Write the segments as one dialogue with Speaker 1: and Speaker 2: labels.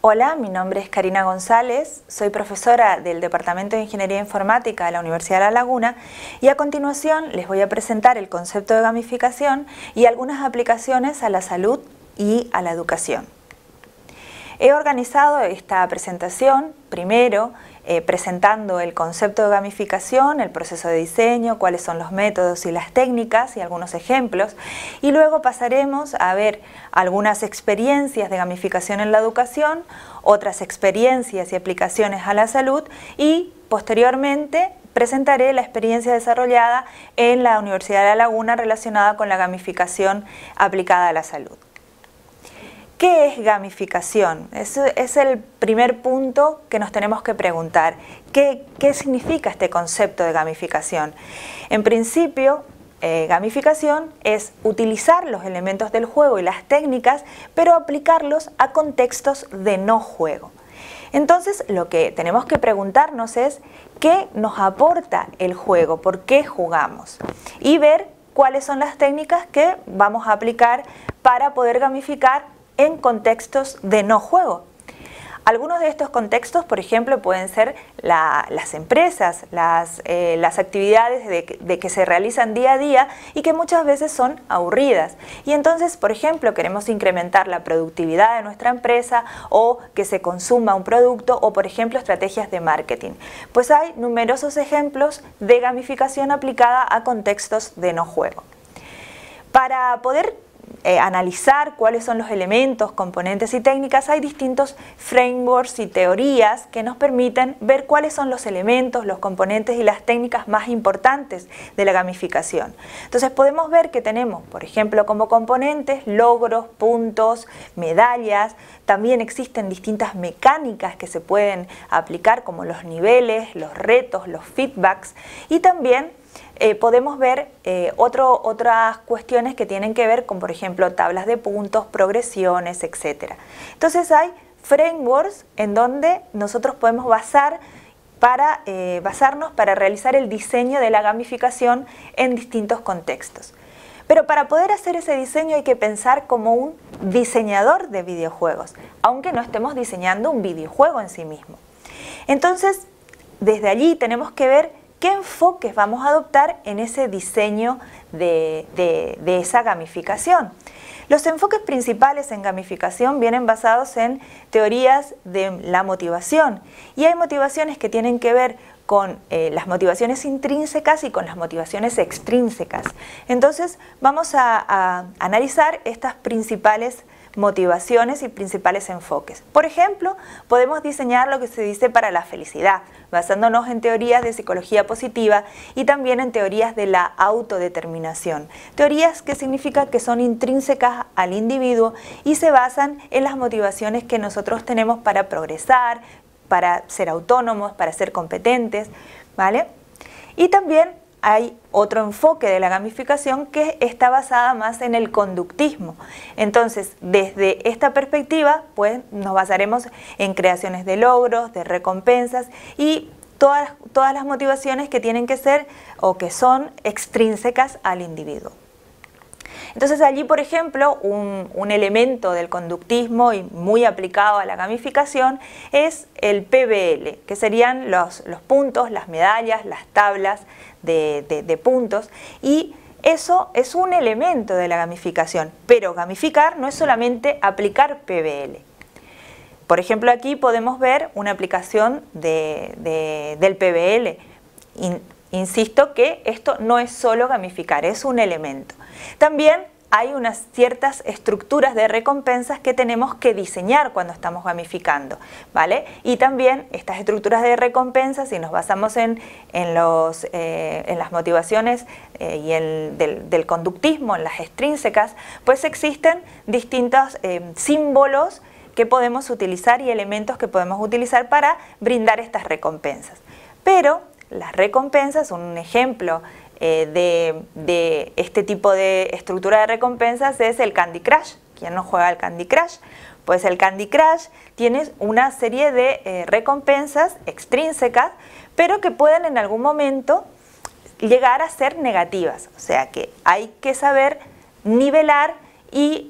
Speaker 1: Hola, mi nombre es Karina González, soy profesora del Departamento de Ingeniería Informática de la Universidad de La Laguna y a continuación les voy a presentar el concepto de gamificación y algunas aplicaciones a la salud y a la educación. He organizado esta presentación primero presentando el concepto de gamificación, el proceso de diseño, cuáles son los métodos y las técnicas y algunos ejemplos, y luego pasaremos a ver algunas experiencias de gamificación en la educación, otras experiencias y aplicaciones a la salud y posteriormente presentaré la experiencia desarrollada en la Universidad de La Laguna relacionada con la gamificación aplicada a la salud. ¿Qué es gamificación? Ese es el primer punto que nos tenemos que preguntar. ¿Qué significa este concepto de gamificación? En principio, gamificación es utilizar los elementos del juego y las técnicas, pero aplicarlos a contextos de no juego. Entonces, lo que tenemos que preguntarnos es ¿qué nos aporta el juego? ¿Por qué jugamos? Y ver cuáles son las técnicas que vamos a aplicar para poder gamificar en contextos de no juego. Algunos de estos contextos, por ejemplo, pueden ser las empresas, las actividades de que se realizan día a día y que muchas veces son aburridas. Y entonces, por ejemplo, queremos incrementar la productividad de nuestra empresa o que se consuma un producto o, por ejemplo, estrategias de marketing. Pues hay numerosos ejemplos de gamificación aplicada a contextos de no juego. Para poder analizar cuáles son los elementos, componentes y técnicas, hay distintos frameworks y teorías que nos permiten ver cuáles son los elementos, los componentes y las técnicas más importantes de la gamificación. Entonces podemos ver que tenemos, por ejemplo, como componentes, logros, puntos, medallas. También existen distintas mecánicas que se pueden aplicar como los niveles, los retos, los feedbacks y también podemos ver otras cuestiones que tienen que ver con, por ejemplo, tablas de puntos, progresiones, etc. Entonces hay frameworks en donde nosotros podemos basarnos para realizar el diseño de la gamificación en distintos contextos. Pero para poder hacer ese diseño hay que pensar como un diseñador de videojuegos, aunque no estemos diseñando un videojuego en sí mismo. Entonces, desde allí tenemos que ver ¿qué enfoques vamos a adoptar en ese diseño de esa gamificación? Los enfoques principales en gamificación vienen basados en teorías de la motivación y hay motivaciones que tienen que ver con las motivaciones intrínsecas y con las motivaciones extrínsecas. Entonces vamos a analizar estas principales motivaciones y principales enfoques. Por ejemplo, podemos diseñar lo que se dice para la felicidad, basándonos en teorías de psicología positiva y también en teorías de la autodeterminación. Teorías que significa que son intrínsecas al individuo y se basan en las motivaciones que nosotros tenemos para progresar, para ser autónomos, para ser competentes, ¿vale? Y también hay otro enfoque de la gamificación que está basada más en el conductismo. Entonces, desde esta perspectiva, pues nos basaremos en creaciones de logros, de recompensas y todas las motivaciones que tienen que ser o que son extrínsecas al individuo. Entonces allí, por ejemplo, un elemento del conductismo y muy aplicado a la gamificación es el PBL, que serían los puntos, las medallas, las tablas de puntos, y eso es un elemento de la gamificación, pero gamificar no es solamente aplicar PBL. Por ejemplo, aquí podemos ver una aplicación del PBL. Insisto que esto no es solo gamificar, es un elemento. También hay unas ciertas estructuras de recompensas que tenemos que diseñar cuando estamos gamificando, ¿vale? Y también estas estructuras de recompensas, si nos basamos en las motivaciones del conductismo, en las extrínsecas, pues existen distintos símbolos que podemos utilizar y elementos que podemos utilizar para brindar estas recompensas. Pero las recompensas, un ejemplo de este tipo de estructura de recompensas es el Candy Crush. ¿Quién no juega al Candy Crush? Pues el Candy Crush tiene una serie de recompensas extrínsecas, pero que pueden en algún momento llegar a ser negativas. O sea que hay que saber nivelar y,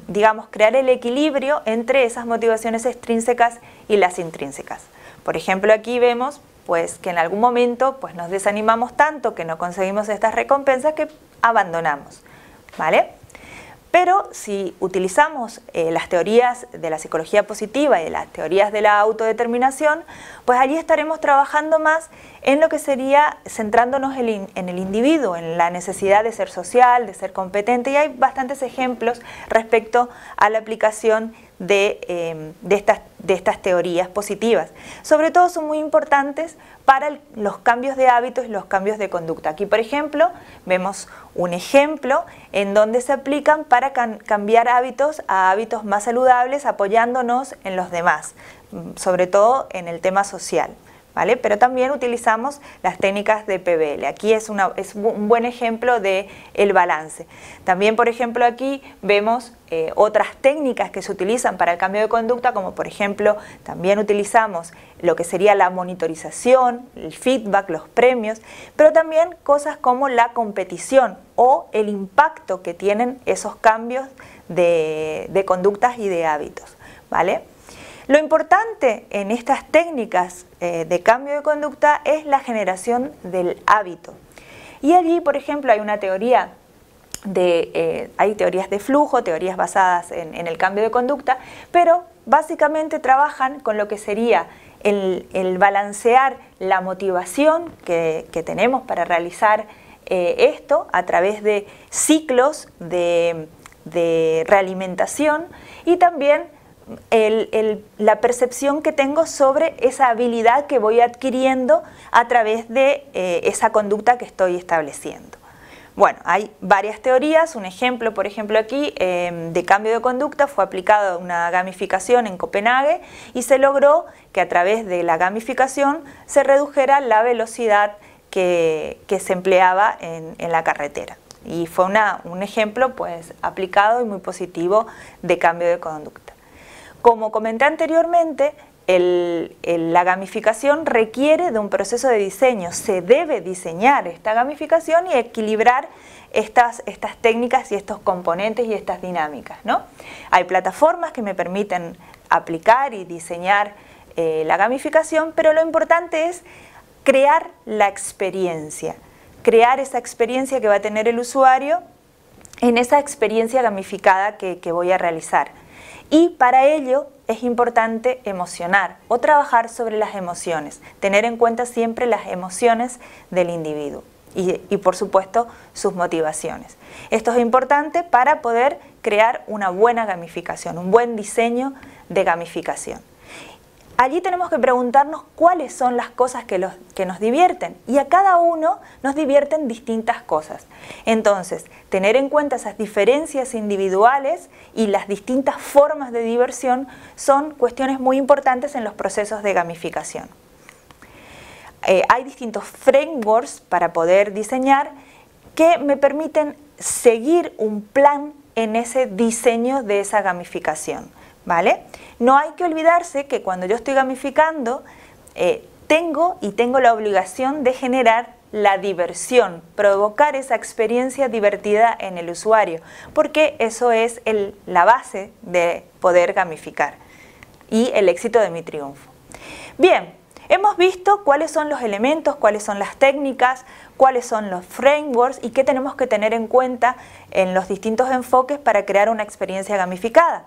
Speaker 1: digamos, crear el equilibrio entre esas motivaciones extrínsecas y las intrínsecas. Por ejemplo, aquí vemos pues, que en algún momento pues, nos desanimamos tanto que no conseguimos estas recompensas que abandonamos, ¿vale? Pero si utilizamos las teorías de la psicología positiva y las teorías de la autodeterminación, pues allí estaremos trabajando más en lo que sería centrándonos en el individuo, en la necesidad de ser social, de ser competente, y hay bastantes ejemplos respecto a la aplicación de estas teorías positivas. Sobre todo son muy importantes para los cambios de hábitos y los cambios de conducta. Aquí, por ejemplo, vemos un ejemplo en donde se aplican para cambiar hábitos a hábitos más saludables, apoyándonos en los demás, sobre todo en el tema social, ¿vale? Pero también utilizamos las técnicas de PBL. Aquí es un buen ejemplo del balance. También, por ejemplo, aquí vemos otras técnicas que se utilizan para el cambio de conducta, como por ejemplo, también utilizamos lo que sería la monitorización, el feedback, los premios, pero también cosas como la competición o el impacto que tienen esos cambios de conductas y de hábitos, ¿vale? Lo importante en estas técnicas de cambio de conducta es la generación del hábito. Y allí, por ejemplo, hay una teoría hay teorías de flujo, teorías basadas en el cambio de conducta, pero básicamente trabajan con lo que sería el balancear la motivación que tenemos para realizar esto a través de ciclos de realimentación y también la percepción que tengo sobre esa habilidad que voy adquiriendo a través de esa conducta que estoy estableciendo. Bueno, hay varias teorías. Un ejemplo, por ejemplo, aquí de cambio de conducta fue aplicada una gamificación en Copenhague y se logró que a través de la gamificación se redujera la velocidad que se empleaba en la carretera. Y fue un ejemplo pues, aplicado y muy positivo de cambio de conducta. Como comenté anteriormente, la gamificación requiere de un proceso de diseño. Se debe diseñar esta gamificación y equilibrar estas técnicas y estos componentes y estas dinámicas, ¿no? Hay plataformas que me permiten aplicar y diseñar la gamificación, pero lo importante es crear la experiencia, crear esa experiencia que va a tener el usuario en esa experiencia gamificada que voy a realizar. Y para ello es importante emocionar o trabajar sobre las emociones, tener en cuenta siempre las emociones del individuo y por supuesto sus motivaciones. Esto es importante para poder crear una buena gamificación, un buen diseño de gamificación. Allí tenemos que preguntarnos cuáles son las cosas que nos divierten, y a cada uno nos divierten distintas cosas. Entonces, tener en cuenta esas diferencias individuales y las distintas formas de diversión son cuestiones muy importantes en los procesos de gamificación. Hay distintos frameworks para poder diseñar que me permiten seguir un plan en ese diseño de esa gamificación, ¿vale? No hay que olvidarse que cuando yo estoy gamificando, tengo la obligación de generar la diversión, provocar esa experiencia divertida en el usuario, porque eso es la base de poder gamificar y el éxito de mi triunfo. Bien, hemos visto cuáles son los elementos, cuáles son las técnicas, cuáles son los frameworks y qué tenemos que tener en cuenta en los distintos enfoques para crear una experiencia gamificada.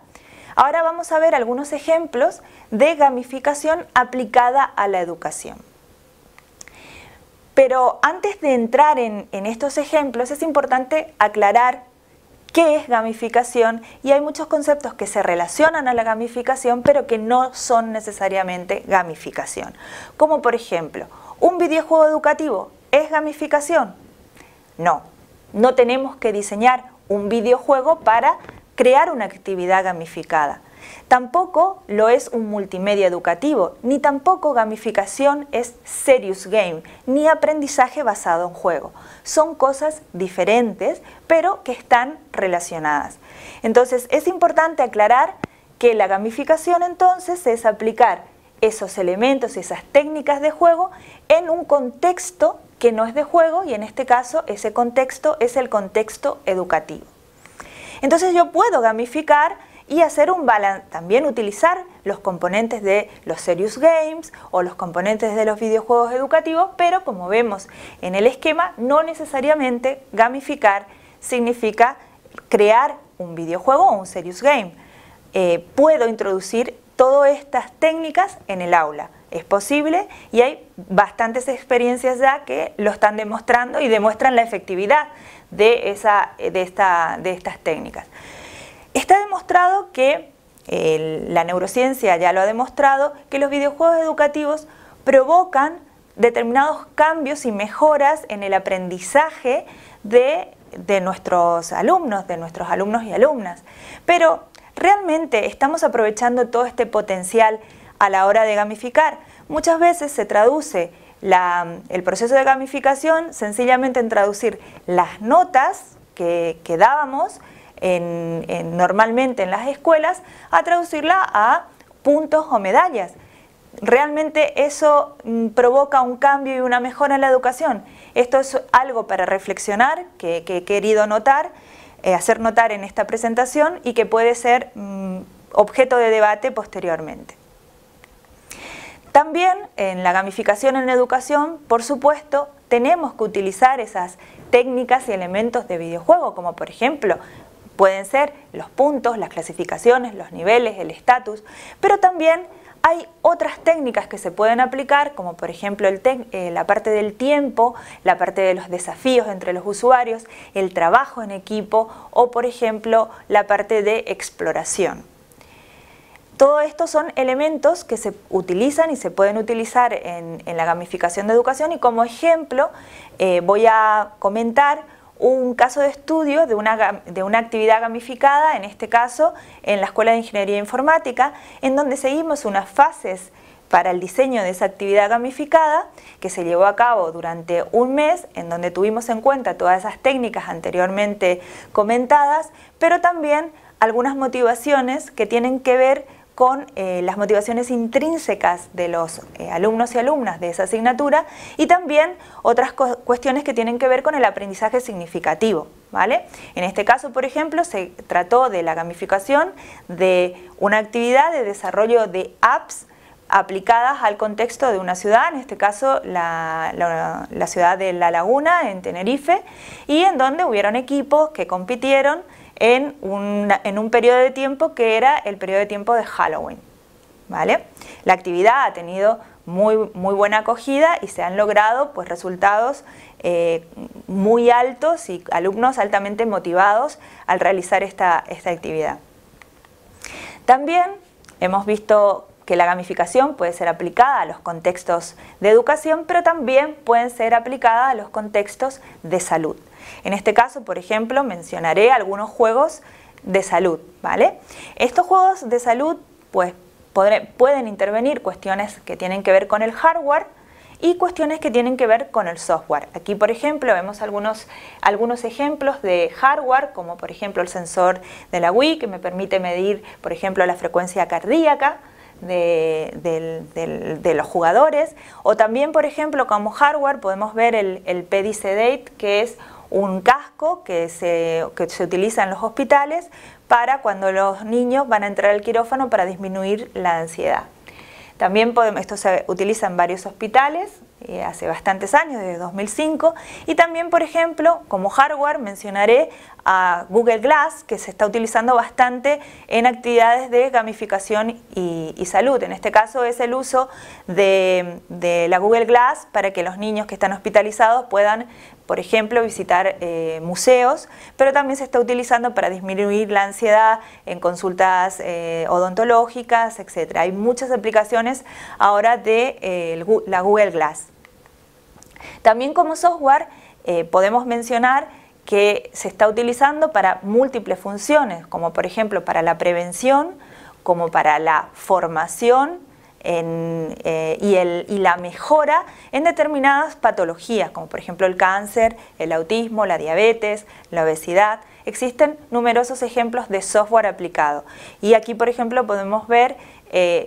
Speaker 1: Ahora vamos a ver algunos ejemplos de gamificación aplicada a la educación. Pero antes de entrar en estos ejemplos es importante aclarar qué es gamificación, y hay muchos conceptos que se relacionan a la gamificación pero que no son necesariamente gamificación. Como por ejemplo, ¿un videojuego educativo es gamificación? No, no tenemos que diseñar un videojuego para crear una actividad gamificada. Tampoco lo es un multimedia educativo, ni tampoco gamificación es serious game, ni aprendizaje basado en juego. Son cosas diferentes, pero que están relacionadas. Entonces, es importante aclarar que la gamificación entonces es aplicar esos elementos y esas técnicas de juego en un contexto que no es de juego, y en este caso ese contexto es el contexto educativo. Entonces yo puedo gamificar y hacer un balance, también utilizar los componentes de los serious games o los componentes de los videojuegos educativos, pero como vemos en el esquema, no necesariamente gamificar significa crear un videojuego o un serious game. Puedo introducir todas estas técnicas en el aula. Es posible y hay bastantes experiencias ya que lo están demostrando y demuestran la efectividad de estas técnicas. Está demostrado que, la neurociencia ya lo ha demostrado, que los videojuegos educativos provocan determinados cambios y mejoras en el aprendizaje de nuestros alumnos y alumnas. Pero, ¿realmente estamos aprovechando todo este potencial a la hora de gamificar? Muchas veces se traduce el proceso de gamificación sencillamente en traducir las notas que dábamos normalmente en las escuelas, a traducirla a puntos o medallas. ¿Realmente eso provoca un cambio y una mejora en la educación? Esto es algo para reflexionar, que he querido hacer notar en esta presentación y que puede ser objeto de debate posteriormente. También en la gamificación en educación, por supuesto, tenemos que utilizar esas técnicas y elementos de videojuego, como por ejemplo, pueden ser los puntos, las clasificaciones, los niveles, el estatus, pero también hay otras técnicas que se pueden aplicar, como por ejemplo la parte del tiempo, la parte de los desafíos entre los usuarios, el trabajo en equipo o por ejemplo la parte de exploración. Todo esto son elementos que se utilizan y se pueden utilizar en la gamificación de educación, y como ejemplo voy a comentar un caso de estudio de una actividad gamificada, en este caso en la Escuela de Ingeniería Informática, en donde seguimos unas fases para el diseño de esa actividad gamificada que se llevó a cabo durante un mes, en donde tuvimos en cuenta todas esas técnicas anteriormente comentadas, pero también algunas motivaciones que tienen que ver con las motivaciones intrínsecas de los alumnos y alumnas de esa asignatura, y también otras cuestiones que tienen que ver con el aprendizaje significativo, ¿vale? En este caso, por ejemplo, se trató de la gamificación de una actividad de desarrollo de apps aplicadas al contexto de una ciudad, en este caso la ciudad de La Laguna, en Tenerife, y en donde hubieron equipos que compitieron en un periodo de tiempo que era el periodo de tiempo de Halloween, ¿vale? La actividad ha tenido muy buena acogida y se han logrado pues, resultados muy altos y alumnos altamente motivados al realizar esta actividad. También hemos visto que la gamificación puede ser aplicada a los contextos de educación, pero también pueden ser aplicadas a los contextos de salud. En este caso, por ejemplo, mencionaré algunos juegos de salud, ¿vale? Estos juegos de salud pues, pueden intervenir cuestiones que tienen que ver con el hardware y cuestiones que tienen que ver con el software. Aquí, por ejemplo, vemos algunos ejemplos de hardware, como por ejemplo el sensor de la Wii, que me permite medir, por ejemplo, la frecuencia cardíaca de los jugadores, o también, por ejemplo, como hardware podemos ver el Pedi-Sedate, que es un casco que se utiliza en los hospitales para cuando los niños van a entrar al quirófano para disminuir la ansiedad. También esto se utiliza en varios hospitales hace bastantes años, desde 2005, y también, por ejemplo, como hardware mencionaré a Google Glass, que se está utilizando bastante en actividades de gamificación y salud. En este caso es el uso de la Google Glass para que los niños que están hospitalizados puedan, por ejemplo, visitar museos, pero también se está utilizando para disminuir la ansiedad en consultas odontológicas, etc. Hay muchas aplicaciones ahora de la Google Glass. También como software podemos mencionar que se está utilizando para múltiples funciones, como por ejemplo para la prevención, como para la formación y la mejora en determinadas patologías, como por ejemplo el cáncer, el autismo, la diabetes, la obesidad. Existen numerosos ejemplos de software aplicado. Y aquí, por ejemplo, podemos ver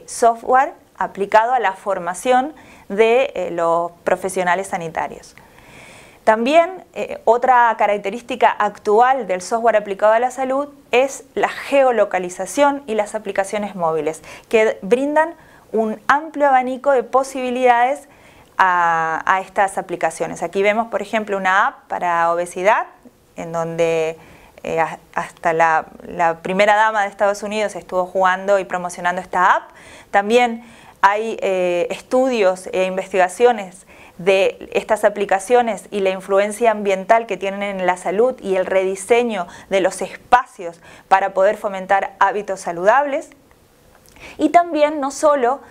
Speaker 1: software aplicado a la formación de los profesionales sanitarios. También otra característica actual del software aplicado a la salud es la geolocalización y las aplicaciones móviles, que brindan un amplio abanico de posibilidades a estas aplicaciones. Aquí vemos, por ejemplo, una app para obesidad, en donde hasta la primera dama de Estados Unidos estuvo jugando y promocionando esta app. También hay estudios e investigaciones de estas aplicaciones y la influencia ambiental que tienen en la salud y el rediseño de los espacios para poder fomentar hábitos saludables. Y también no solo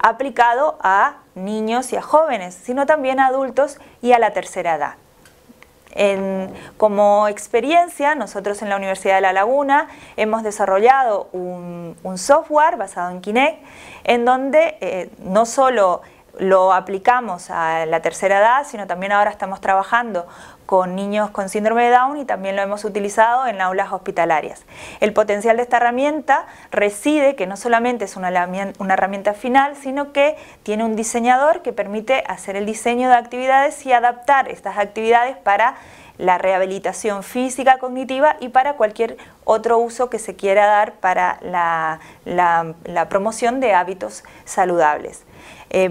Speaker 1: aplicado a niños y a jóvenes, sino también a adultos y a la tercera edad. Como experiencia, nosotros en la Universidad de La Laguna hemos desarrollado un software basado en Kinect, en donde no solo lo aplicamos a la tercera edad, sino también ahora estamos trabajando con niños con síndrome de Down y también lo hemos utilizado en aulas hospitalarias. El potencial de esta herramienta reside que no solamente es una herramienta final, sino que tiene un diseñador que permite hacer el diseño de actividades y adaptar estas actividades para la rehabilitación física, cognitiva y para cualquier otro uso que se quiera dar para la promoción de hábitos saludables.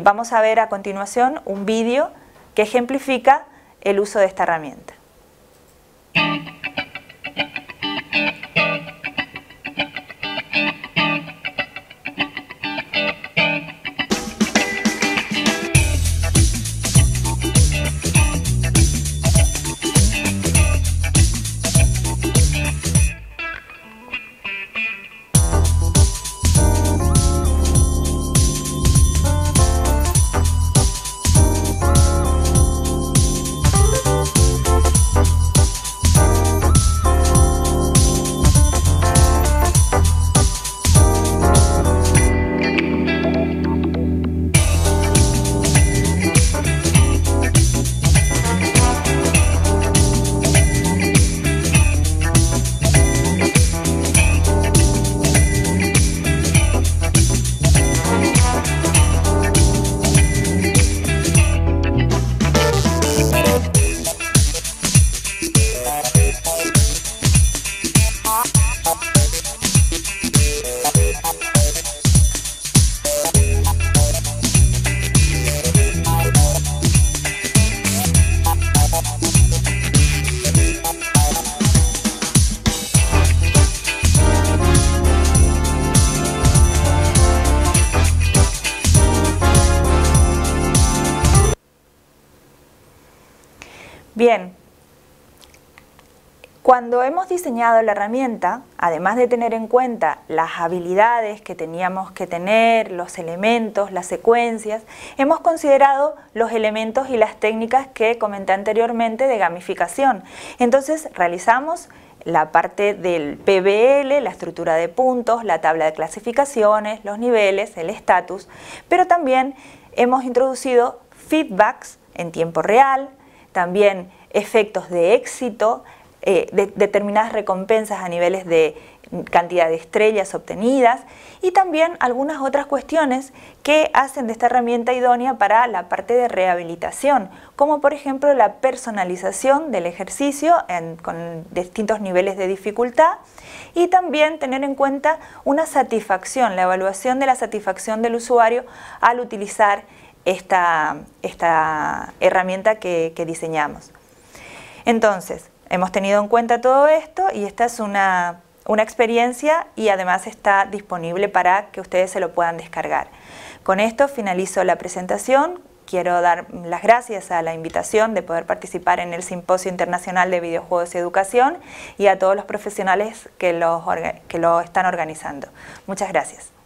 Speaker 1: Vamos a ver a continuación un vídeo que ejemplifica el uso de esta herramienta. Bien, cuando hemos diseñado la herramienta, además de tener en cuenta las habilidades que teníamos que tener, los elementos, las secuencias, hemos considerado los elementos y las técnicas que comenté anteriormente de gamificación. Entonces realizamos la parte del PBL, la estructura de puntos, la tabla de clasificaciones, los niveles, el estatus, pero también hemos introducido feedbacks en tiempo real, también efectos de éxito, determinadas recompensas a niveles de cantidad de estrellas obtenidas y también algunas otras cuestiones que hacen de esta herramienta idónea para la parte de rehabilitación, como por ejemplo la personalización del ejercicio con distintos niveles de dificultad y también tener en cuenta una satisfacción, la evaluación de la satisfacción del usuario al utilizar esta herramienta que diseñamos. Entonces, hemos tenido en cuenta todo esto y esta es una experiencia y además está disponible para que ustedes se lo puedan descargar. Con esto finalizo la presentación. Quiero dar las gracias a la invitación de poder participar en el Simposio Internacional de Videojuegos y Educación y a todos los profesionales que lo están organizando. Muchas gracias.